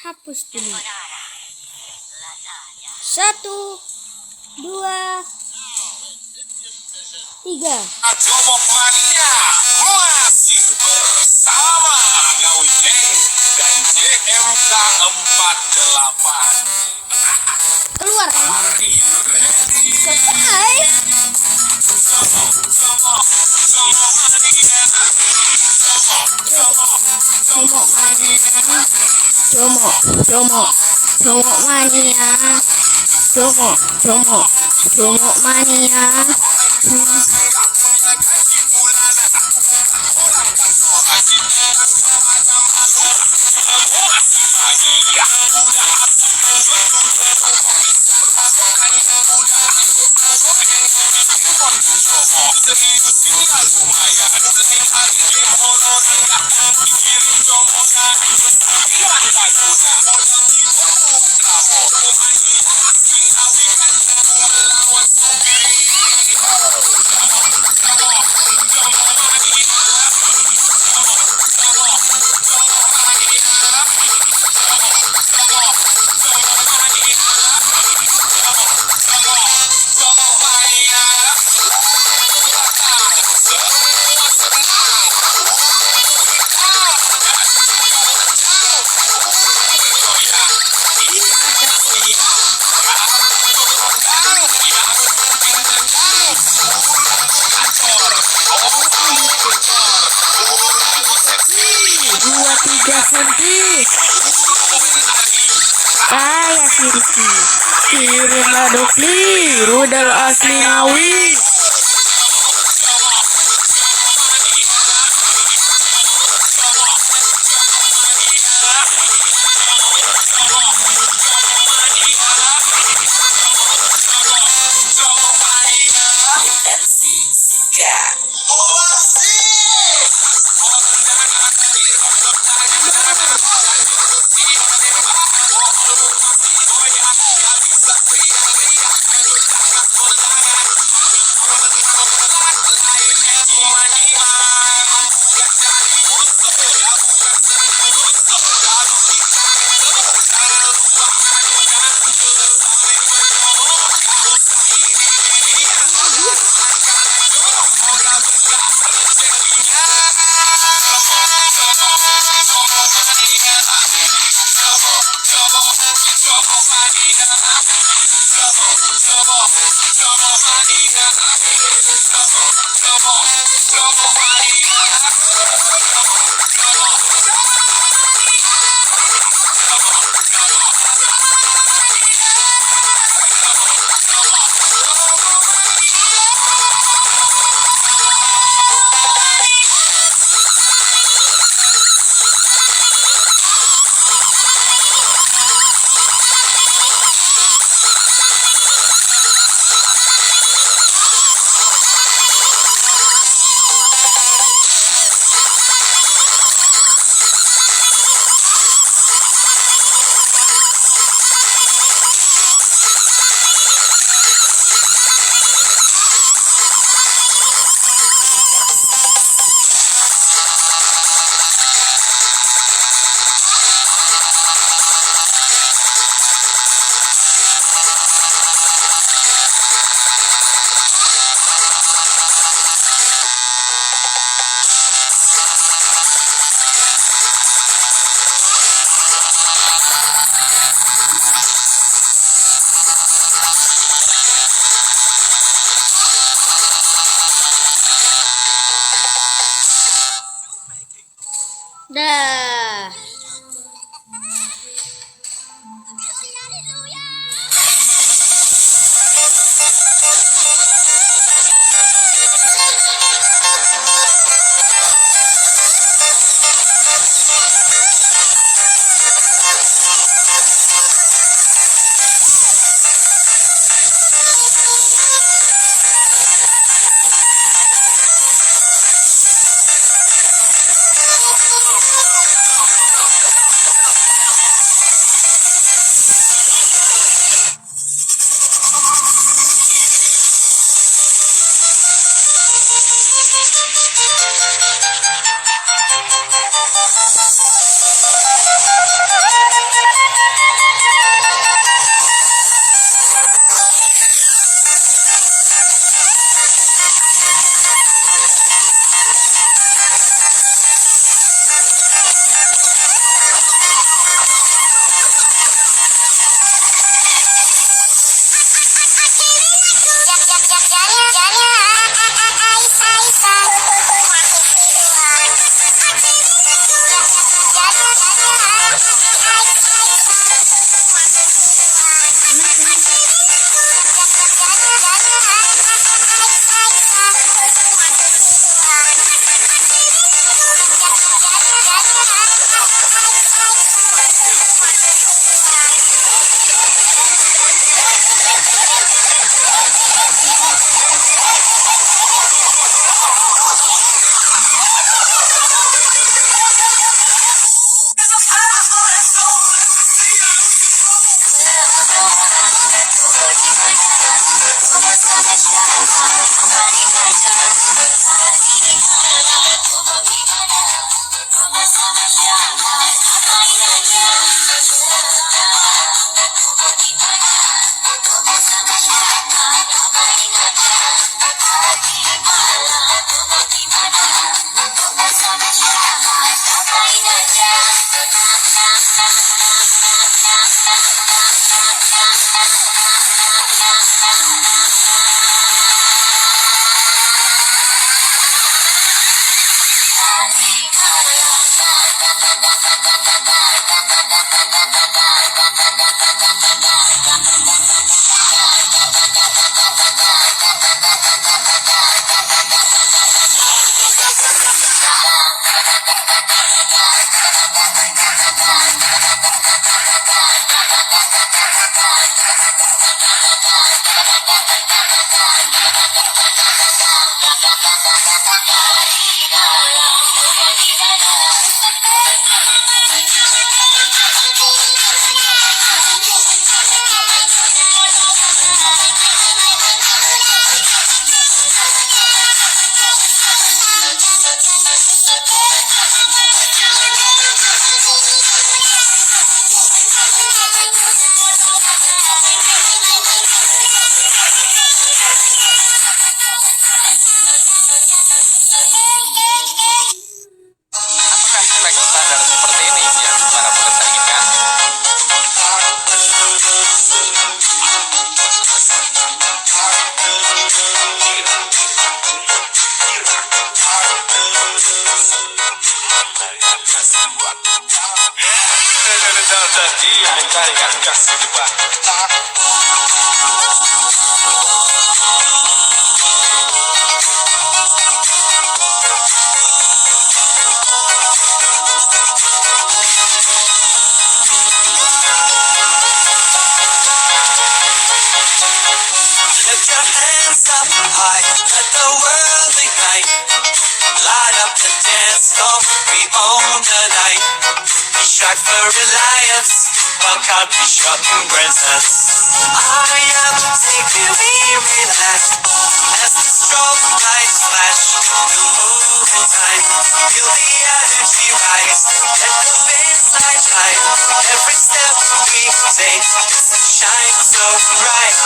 hapus dulu. 1, 2, 3. Jomok Mania masih bersama Ngawi Gang dan JMK 48. Keluar. Selesai. Jomok Mania. Jomok Mania. Jomok Mania. Kayak Sirki, kirim ladukli, rudal asli Ngawi. Dah. dia mentalidad casi igual. Lift your hands up high, let the world ignite. Light up the dance floor, we own the night. We strive for reliance, while can't be short embrace us. I am taking we relax, as the strobe lights flash. We move in time, feel the energy rise. Let the baseline shine, every step we take shines so bright.